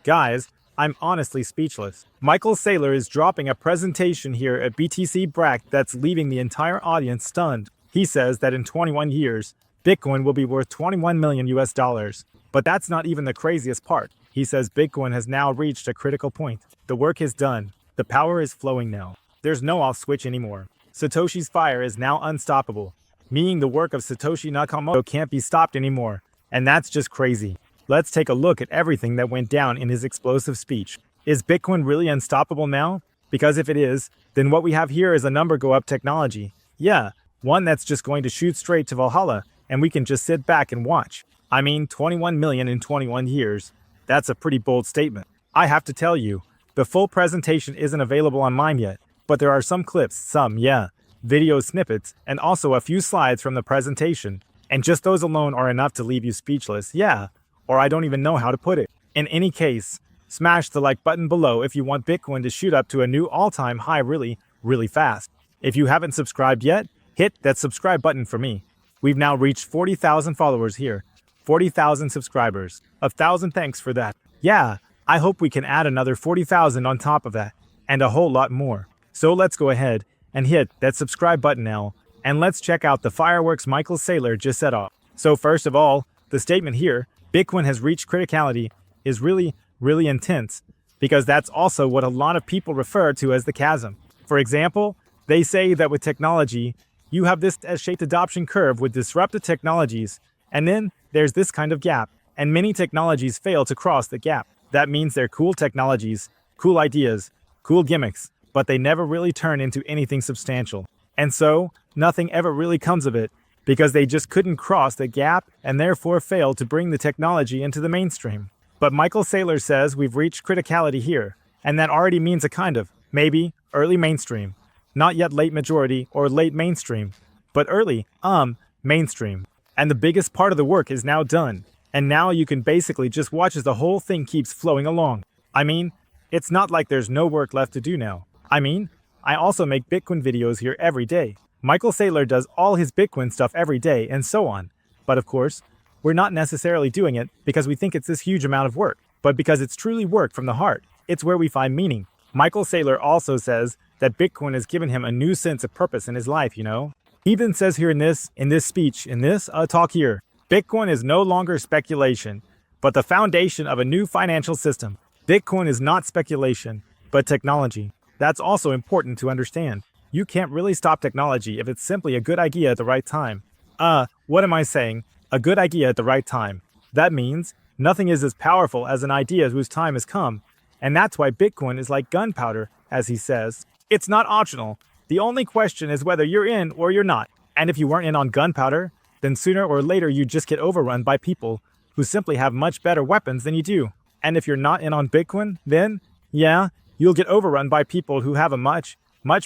Guys, I'm honestly speechless. Michael Saylor is dropping a presentation here at BTC Prague that's leaving the entire audience stunned. He says that in 21 years, Bitcoin will be worth 21 million US dollars. But that's not even the craziest part. He says Bitcoin has now reached a critical point. The work is done. The power is flowing now. There's no off switch anymore. Satoshi's fire is now unstoppable, meaning the work of Satoshi Nakamoto can't be stopped anymore. And that's just crazy. Let's take a look at everything that went down in his explosive speech. Is Bitcoin really unstoppable now? Because if it is, then what we have here is a number go up technology. Yeah, one that's just going to shoot straight to Valhalla, and we can just sit back and watch. I mean, 21 million in 21 years. That's a pretty bold statement. I have to tell you, the full presentation isn't available online yet, but there are some clips, video snippets, and also a few slides from the presentation. And just those alone are enough to leave you speechless, or I don't even know how to put it. In any case, smash the like button below if you want Bitcoin to shoot up to a new all-time high really, really fast. If you haven't subscribed yet, hit that subscribe button for me. We've now reached 40,000 followers here, 40,000 subscribers. 1,000 thanks for that. Yeah, I hope we can add another 40,000 on top of that, and a whole lot more. So let's go ahead and hit that subscribe button now, and let's check out the fireworks Michael Saylor just set off. So first of all, the statement here, Bitcoin has reached criticality, is really, really intense, because that's also what a lot of people refer to as the chasm. For example, they say that with technology, you have this S-shaped adoption curve with disruptive technologies, and then there's this kind of gap, and many technologies fail to cross the gap. That means they're cool technologies, cool ideas, cool gimmicks, but they never really turn into anything substantial. And so, nothing ever really comes of it, because they just couldn't cross the gap and therefore failed to bring the technology into the mainstream. But Michael Saylor says we've reached criticality here, and that already means a kind of, maybe, early mainstream. Not yet late majority or late mainstream, but early, mainstream. And the biggest part of the work is now done, and now you can basically just watch as the whole thing keeps flowing along. I mean, it's not like there's no work left to do now. I mean, I also make Bitcoin videos here every day. Michael Saylor does all his Bitcoin stuff every day and so on. But of course, we're not necessarily doing it because we think it's this huge amount of work, but because it's truly work from the heart. It's where we find meaning. Michael Saylor also says that Bitcoin has given him a new sense of purpose in his life, He even says here in this talk here, Bitcoin is no longer speculation, but the foundation of a new financial system. Bitcoin is not speculation, but technology. That's also important to understand. You can't really stop technology if it's simply a good idea at the right time. What am I saying? A good idea at the right time. That means nothing is as powerful as an idea whose time has come. And that's why Bitcoin is like gunpowder, as he says. It's not optional. The only question is whether you're in or you're not. And if you weren't in on gunpowder, then sooner or later you just get overrun by people who simply have much better weapons than you do. And if you're not in on Bitcoin, then, you'll get overrun by people who have a much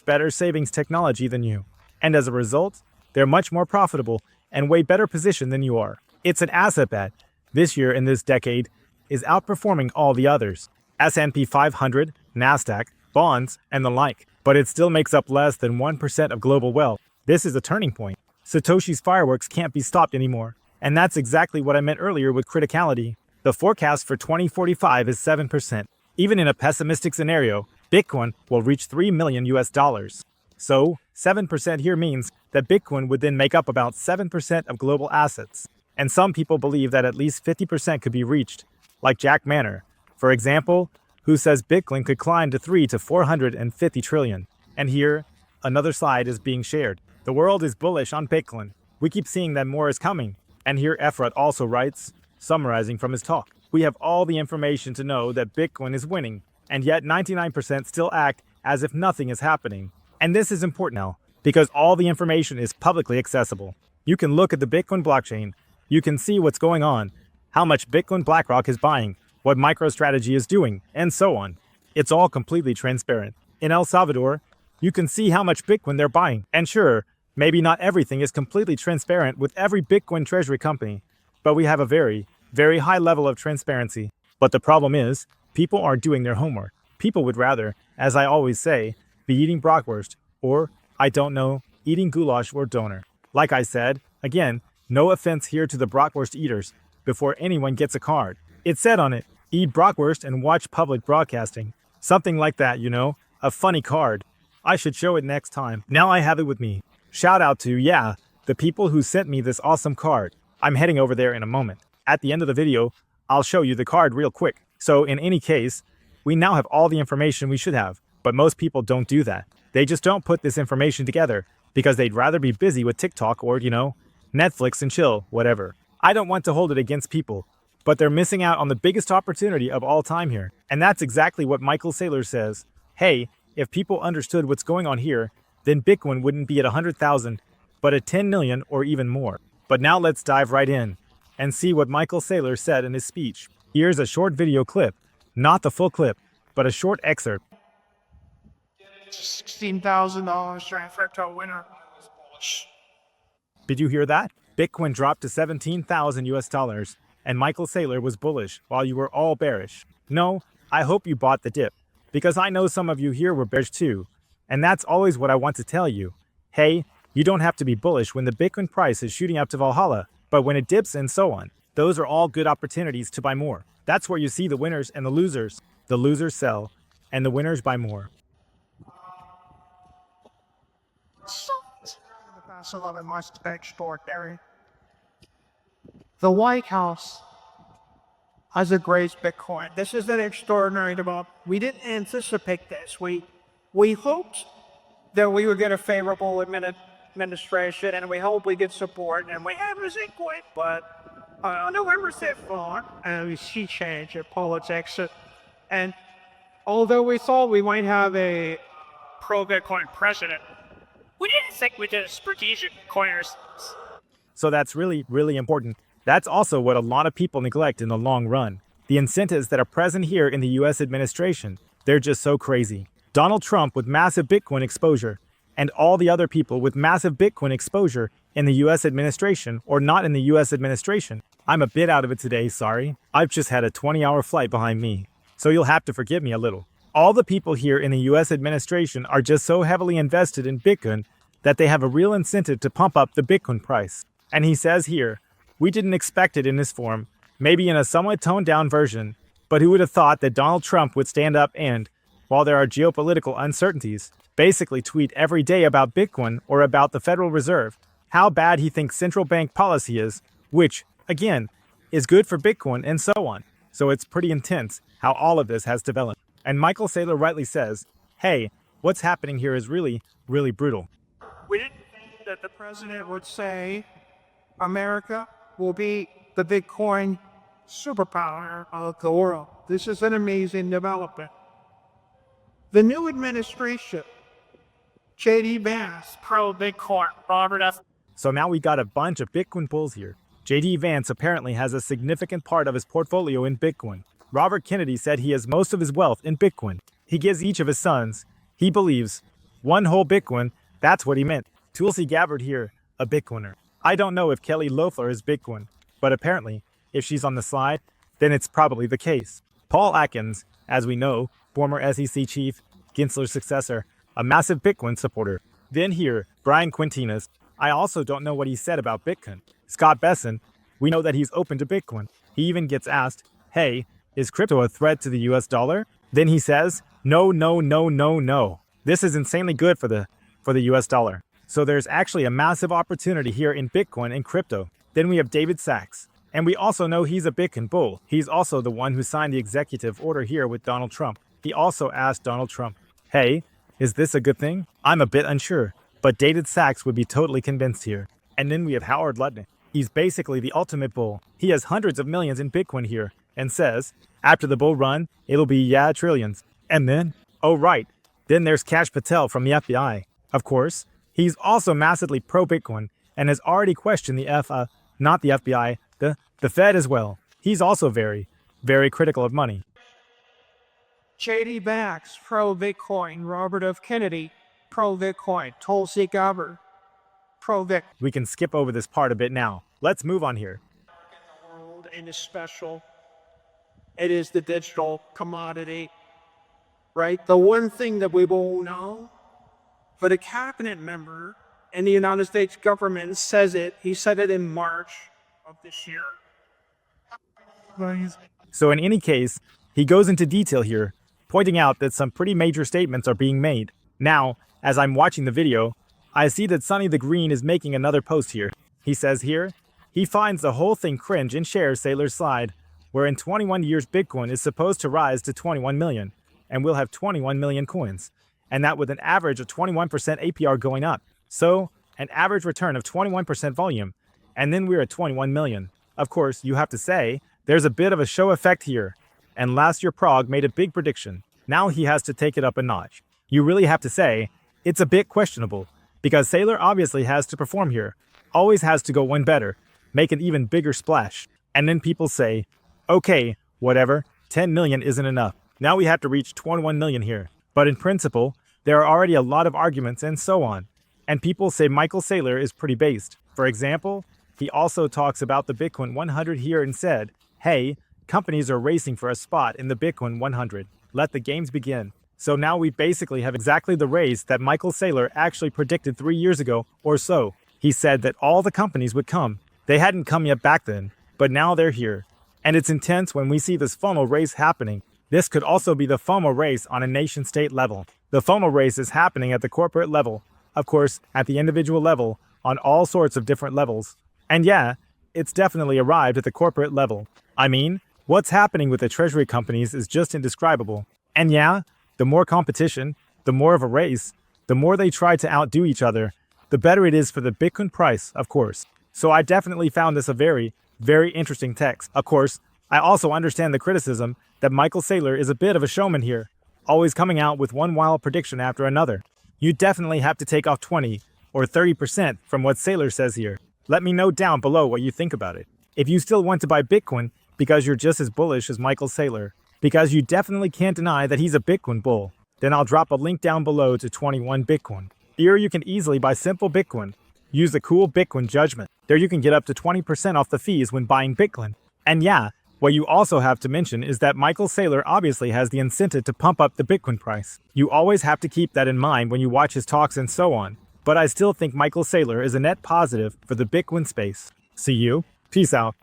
better savings technology than you. And as a result, they're much more profitable and way better positioned than you are. It's an asset that, this year in this decade, is outperforming all the others. S&P 500, NASDAQ, bonds, and the like. But it still makes up less than 1% of global wealth. This is a turning point. Satoshi's fireworks can't be stopped anymore. And that's exactly what I meant earlier with criticality. The forecast for 2045 is 7%. Even in a pessimistic scenario, Bitcoin will reach 3 million US dollars. So, 7% here means that Bitcoin would then make up about 7% of global assets. And some people believe that at least 50% could be reached, like Jack Manor, for example, who says Bitcoin could climb to 3 to 450 trillion. And here, another slide is being shared. The world is bullish on Bitcoin. We keep seeing that more is coming. And here Efrat also writes, summarizing from his talk, we have all the information to know that Bitcoin is winning, and yet 99% still act as if nothing is happening. And this is important now, because all the information is publicly accessible. You can look at the Bitcoin blockchain, you can see what's going on, how much Bitcoin BlackRock is buying, what MicroStrategy is doing, and so on. It's all completely transparent. In El Salvador, you can see how much Bitcoin they're buying. And sure, maybe not everything is completely transparent with every Bitcoin treasury company, but we have a very, very high level of transparency. But the problem is, people aren't doing their homework. People would rather, as I always say, be eating bratwurst, or, I don't know, eating goulash or doner. Like I said, again, no offense here to the bratwurst eaters, before anyone gets a card. It said on it, eat bratwurst and watch public broadcasting. Something like that, you know? A funny card. I should show it next time. Now I have it with me. Shout out to, yeah, the people who sent me this awesome card. I'm heading over there in a moment. At the end of the video, I'll show you the card real quick. So in any case, we now have all the information we should have, but most people don't do that. They just don't put this information together because they'd rather be busy with TikTok or, you know, Netflix and chill, whatever. I don't want to hold it against people, but they're missing out on the biggest opportunity of all time here. And that's exactly what Michael Saylor says. Hey, if people understood what's going on here, then Bitcoin wouldn't be at 100,000, but at 10 million or even more. But now let's dive right in and see what Michael Saylor said in his speech. Here's a short video clip, not the full clip, but a short excerpt. $16,000 during crypto winter. Did you hear that? Bitcoin dropped to 17,000 US dollars, and Michael Saylor was bullish while you were all bearish. No, I hope you bought the dip, because I know some of you here were bearish too. And that's always what I want to tell you. Hey, you don't have to be bullish when the Bitcoin price is shooting up to Valhalla, but when it dips and so on, those are all good opportunities to buy more. That's where you see the winners and the losers. The losers sell, and the winners buy more. The past 11 months has been extraordinary. The White House has agreed Bitcoin. This is an extraordinary development. We didn't anticipate this. We hoped that we would get a favorable administration, and we hope we get support, and we have a Bitcoin. But on November 5th, we see change in politics. And although we thought we might have a pro-Bitcoin president, we didn't think we did a strategic coiners. So that's really, really important. That's also what a lot of people neglect in the long run. The incentives that are present here in the US administration, they're just so crazy. Donald Trump with massive Bitcoin exposure, and all the other people with massive Bitcoin exposure in the US administration or not in the US administration. I'm a bit out of it today, sorry. I've just had a 20-hour flight behind me, so you'll have to forgive me a little. All the people here in the US administration are just so heavily invested in Bitcoin that they have a real incentive to pump up the Bitcoin price. And he says here, we didn't expect it in this form, maybe in a somewhat toned down version, but who would have thought that Donald Trump would stand up and, while there are geopolitical uncertainties, basically tweet every day about Bitcoin or about the Federal Reserve, how bad he thinks central bank policy is, which, again, is good for Bitcoin and so on. So it's pretty intense how all of this has developed. And Michael Saylor rightly says, hey, what's happening here is really, really brutal. We didn't think that the president would say America will be the Bitcoin superpower of the world. This is an amazing development. The new administration, J.D. Vance, pro-Bitcoin, Robert F. So now we got a bunch of Bitcoin bulls here. J.D. Vance apparently has a significant part of his portfolio in Bitcoin. Robert Kennedy said he has most of his wealth in Bitcoin. He gives each of his sons, he believes, one whole Bitcoin. That's what he meant. Tulsi Gabbard here, a Bitcoiner. I don't know if Kelly Loeffler is Bitcoin, but apparently, if she's on the slide, then it's probably the case. Paul Atkins, as we know, former SEC chief, Gensler's successor, a massive Bitcoin supporter. Then here, Brian Quintinas. I also don't know what he said about Bitcoin. Scott Besson, we know that he's open to Bitcoin. He even gets asked, hey, is crypto a threat to the US dollar? Then he says, no, no, no, no, no. This is insanely good for the US dollar. So there's actually a massive opportunity here in Bitcoin and crypto. Then we have David Sachs. And we also know he's a Bitcoin bull. He's also the one who signed the executive order here with Donald Trump. He also asked Donald Trump, hey, is this a good thing? I'm a bit unsure, but David Sachs would be totally convinced here. And then we have Howard Lutnick. He's basically the ultimate bull. He has hundreds of millions in Bitcoin here and says, after the bull run, it'll be, trillions. And then, oh right, then there's Kash Patel from the FBI. Of course, he's also massively pro-Bitcoin and has already questioned the not the FBI, the Fed as well. He's also very, very critical of money. J.D. Vance, pro-Bitcoin. Robert F. Kennedy, pro-Bitcoin. Tulsi Gabbard, pro-Bitcoin. We can skip over this part a bit now. Let's move on here. The world and is special. It is the digital commodity, right? The one thing that we will know, but a cabinet member in the United States government says it. He said it in March of this year. So in any case, he goes into detail here, pointing out that some pretty major statements are being made. Now, as I'm watching the video, I see that Sonny the Green is making another post here. He says here, he finds the whole thing cringe and shares Saylor's slide, where in 21 years Bitcoin is supposed to rise to 21 million, and we'll have 21 million coins, and that with an average of 21% APR going up. So, an average return of 21% volume, and then we're at 21 million. Of course, you have to say, there's a bit of a show effect here, and last year Prague made a big prediction. Now he has to take it up a notch. You really have to say, it's a bit questionable, because Saylor obviously has to perform here, always has to go one better, make an even bigger splash. And then people say, okay, whatever, 10 million isn't enough. Now we have to reach 21 million here. But in principle, there are already a lot of arguments and so on. And people say Michael Saylor is pretty based. For example, he also talks about the Bitcoin 100 here and said, hey, companies are racing for a spot in the Bitcoin 100. Let the games begin. So now we basically have exactly the race that Michael Saylor actually predicted 3 years ago or so. He said that all the companies would come. They hadn't come yet back then, but now they're here. And it's intense when we see this FOMO race happening. This could also be the FOMO race on a nation-state level. The FOMO race is happening at the corporate level, of course, at the individual level, on all sorts of different levels. And yeah, it's definitely arrived at the corporate level. I mean, what's happening with the treasury companies is just indescribable. And yeah, the more competition, the more of a race, the more they try to outdo each other, the better it is for the Bitcoin price, of course. So I definitely found this a very, very interesting text. Of course, I also understand the criticism that Michael Saylor is a bit of a showman here, always coming out with one wild prediction after another. You definitely have to take off 20 or 30% from what Saylor says here. Let me know down below what you think about it. If you still want to buy Bitcoin because you're just as bullish as Michael Saylor, because you definitely can't deny that he's a Bitcoin bull, then I'll drop a link down below to 21 Bitcoin. Here you can easily buy simple Bitcoin. Use the cool Bitcoin judgment. There you can get up to 20% off the fees when buying Bitcoin. And yeah, what you also have to mention is that Michael Saylor obviously has the incentive to pump up the Bitcoin price. You always have to keep that in mind when you watch his talks and so on. But I still think Michael Saylor is a net positive for the Bitcoin space. See you. Peace out.